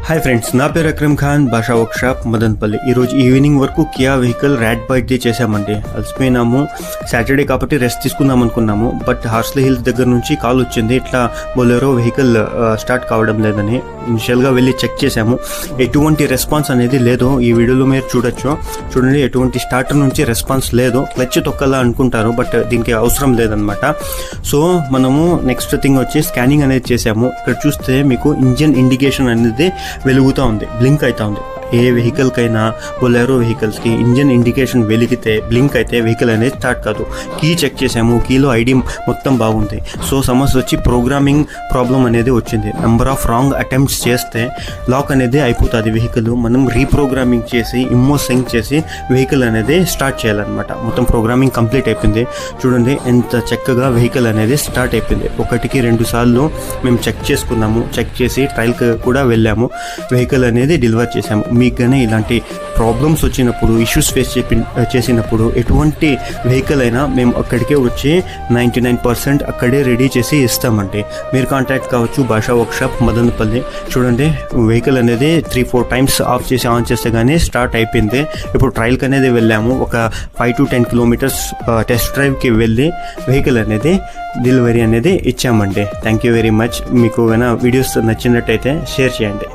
Hi friends, నా పేరు అక్రమ్ ఖాన్, భాషా వర్క్షాప్ మదన్పల్లి. ఈరోజు ఈవినింగ్ వరకు కియా వెహికల్ ర్యాట్ బైట్ది చేసామండి. అలసిపోయినాము, సాటర్డే కాబట్టి రెస్ట్ తీసుకుందాం అనుకున్నాము. బట్ హార్స్లీ హిల్స్ దగ్గర నుంచి కాల్ వచ్చింది, ఇట్లా బొలెరో వెహికల్ స్టార్ట్ కావడం లేదని. ఇనిషియల్గా వెళ్ళి చెక్ చేసాము, ఎటువంటి రెస్పాన్స్ అనేది లేదు. ఈ వీడియోలో మీరు చూడండి, ఎటువంటి స్టార్టర్ నుంచి రెస్పాన్స్ లేదు. క్లచ్ తొక్కలా అనుకుంటారు, బట్ దీనికి అవసరం లేదనమాట. సో మనము నెక్స్ట్ థింగ్ వచ్చి స్కానింగ్ అనేది చేసాము. ఇక్కడ చూస్తే మీకు ఇంజన్ ఇండికేషన్ అనేది వెలుగుతూ ఉంది, బ్లింక్ అవుతా ఉంది. ఏ వెహికల్కైనా బొలెరో వెహికల్స్కి ఇంజన్ ఇండికేషన్ వెలిగితే బ్లింక్ అయితే వెహికల్ అనేది స్టార్ట్ కాదు. కీ చెక్ చేసాము, కీలో ఐడి మొత్తం బాగుంది. సో సమస్య వచ్చి ప్రోగ్రామింగ్ ప్రాబ్లం అనేది వచ్చింది. నెంబర్ ఆఫ్ రాంగ్ అటెంప్ట్స్ చేస్తే లాక్ అనేది అయిపోతుంది వెహికల్. మనం రీప్రోగ్రామింగ్ చేసి ఇమ్మో సింక్ చేసి వెహికల్ అనేది స్టార్ట్ చేయాలన్నమాట. మొత్తం ప్రోగ్రామింగ్ కంప్లీట్ అయిపోయింది. చూడండి ఎంత చక్కగా వెహికల్ అనేది స్టార్ట్ అయిపోయింది. 1-2 సార్లు మేము చెక్ చేసుకున్నాము. చెక్ చేసి ట్రయల్కి కూడా వెళ్ళాము, వెహికల్ అనేది డెలివర్ చేసాము. మీకు కానీ ఇలాంటి ప్రాబ్లమ్స్ వచ్చినప్పుడు, ఇష్యూస్ ఫేస్ చేసినప్పుడు ఎటువంటి వెహికల్ అయినా మేము అక్కడికే వచ్చి 99% అక్కడే రెడీ చేసి ఇస్తామండి. మీరు కాంటాక్ట్ కావచ్చు, భాషా వర్క్షాప్ మదనపల్లి. చూడండి, వెహికల్ అనేది 3-4 టైమ్స్ ఆఫ్ చేసి ఆన్ చేస్తే కానీ స్టార్ట్ అయిపోయింది. ఇప్పుడు ట్రయల్కి అనేది వెళ్ళాము. ఒక 5 to 10 kilometers టెస్ట్ డ్రైవ్కి వెళ్ళి వెహికల్ అనేది డెలివరీ అనేది ఇచ్చామండి. Thank you very much. మీకు ఏమైనా వీడియోస్ నచ్చినట్టయితే షేర్ చేయండి.